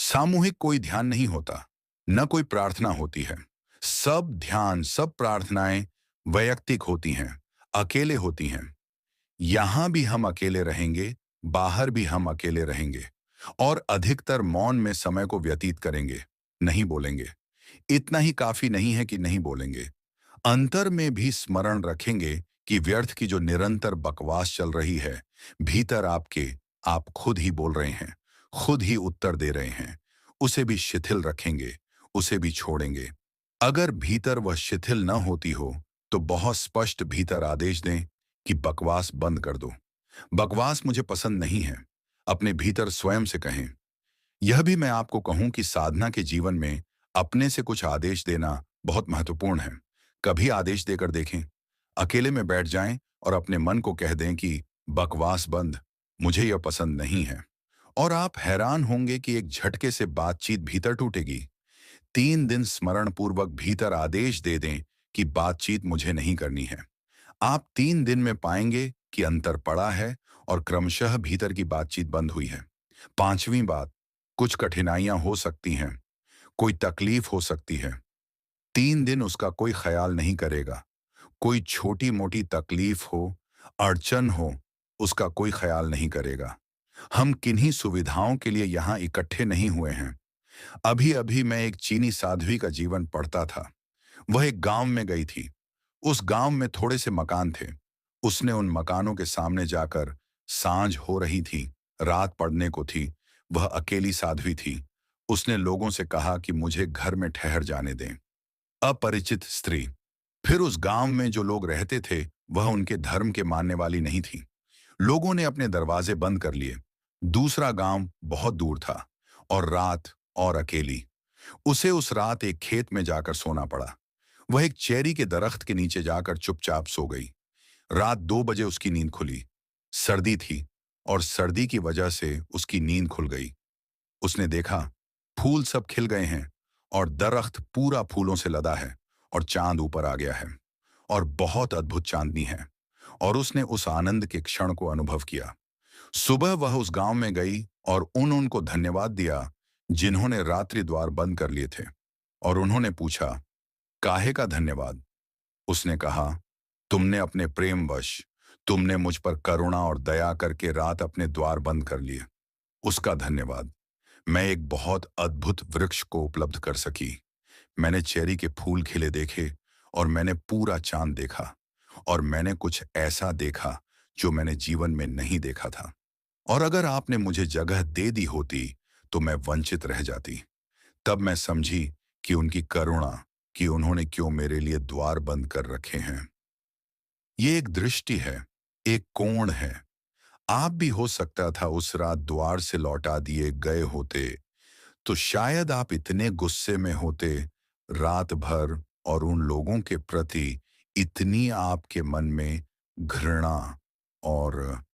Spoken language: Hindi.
सामूहिक कोई ध्यान नहीं होता, न कोई प्रार्थना होती है। सब ध्यान, सब प्रार्थनाएं वैयक्तिक होती हैं, अकेले होती हैं। यहां भी हम अकेले रहेंगे, बाहर भी हम अकेले रहेंगे और अधिकतर मौन में समय को व्यतीत करेंगे, नहीं बोलेंगे। इतना ही काफी नहीं है कि नहीं बोलेंगे, अंतर में भी स्मरण रखेंगे कि व्यर्थ की जो निरंतर बकवास चल रही है, भीतर आपके, आप खुद ही बोल रहे हैं, खुद ही उत्तर दे रहे हैं, उसे भी शिथिल रखेंगे, उसे भी छोड़ेंगे। अगर भीतर वह शिथिल न होती हो, तो बहुत स्पष्ट भीतर आदेश दें कि बकवास बंद कर दो। बकवास मुझे पसंद नहीं है, अपने भीतर स्वयं से कहें। यह भी मैं आपको कहूं कि साधना के जीवन में अपने से कुछ आदेश देना बहुत महत्वपूर्ण है। कभी आदेश देकर देखें, अकेले में बैठ जाएं और अपने मन को कह दें कि बकवास बंद, मुझे यह पसंद नहीं है। और आप हैरान होंगे कि एक झटके से बातचीत भीतर टूटेगी। 3 दिन स्मरण पूर्वक भीतर आदेश दे दें कि बातचीत मुझे नहीं करनी है। आप 3 दिन में पाएंगे कि अंतर पड़ा है और क्रमशः भीतर की बातचीत बंद हुई है। पांचवी बात, कुछ कठिनाइयां हो सकती हैं, कोई तकलीफ हो सकती है। 3 दिन उसका कोई ख्याल नहीं करेगा। कोई छोटी मोटी तकलीफ हो, अड़चन हो, उसका कोई ख्याल नहीं करेगा। हम किन्हीं सुविधाओं के लिए यहाँ इकट्ठे नहीं हुए हैं। अभी अभी मैं एक चीनी साध्वी का जीवन पढ़ता था। वह एक गांव में गई थी। उस गांव में थोड़े से मकान थे। उसने उन मकानों के सामने जाकर, सांझ हो रही थी, रात पड़ने को थी, वह अकेली साध्वी थी। उसने लोगों से कहा कि मुझे घर में ठहर जाने दें। अपरिचित स्त्री। फिर उस गांव में जो लोग रहते थे, वह उनके धर्म के मानने वाली नहीं थी। लोगों ने अपने दरवाजे बंद कर लिए। दूसरा गांव बहुत दूर था और रात और अकेली। उसे उस रात एक खेत में जाकर सोना पड़ा। वह एक चेरी के दरख्त के नीचे जाकर चुपचाप सो गई। रात 2 बजे उसकी नींद खुली। सर्दी थी और सर्दी की वजह से उसकी नींद खुल गई। उसने देखा, फूल सब खिल गए हैं और दरख्त पूरा फूलों से लदा है और चांद ऊपर आ गया है और बहुत अद्भुत चांदनी है। और उसने उस आनंद के क्षण को अनुभव किया। सुबह वह उस गांव में गई और उनको धन्यवाद दिया जिन्होंने रात्रि द्वार बंद कर लिए थे। और उन्होंने पूछा, काहे का धन्यवाद? उसने कहा, तुमने अपने प्रेमवश, तुमने मुझ पर करुणा और दया करके रात अपने द्वार बंद कर लिए, उसका धन्यवाद। मैं एक बहुत अद्भुत वृक्ष को उपलब्ध कर सकी। मैंने चेरी के फूल खिले देखे और मैंने पूरा चांद देखा और मैंने कुछ ऐसा देखा जो मैंने जीवन में नहीं देखा था। और अगर आपने मुझे जगह दे दी होती तो मैं वंचित रह जाती। तब मैं समझी कि उनकी करुणा, कि उन्होंने क्यों मेरे लिए द्वार बंद कर रखे हैं। ये एक दृष्टि है, एक कोण है। आप भी हो सकता था उस रात द्वार से लौटा दिए गए होते तो शायद आप इतने गुस्से में होते रात भर और उन लोगों के प्रति इतनी आपके मन में घृणा और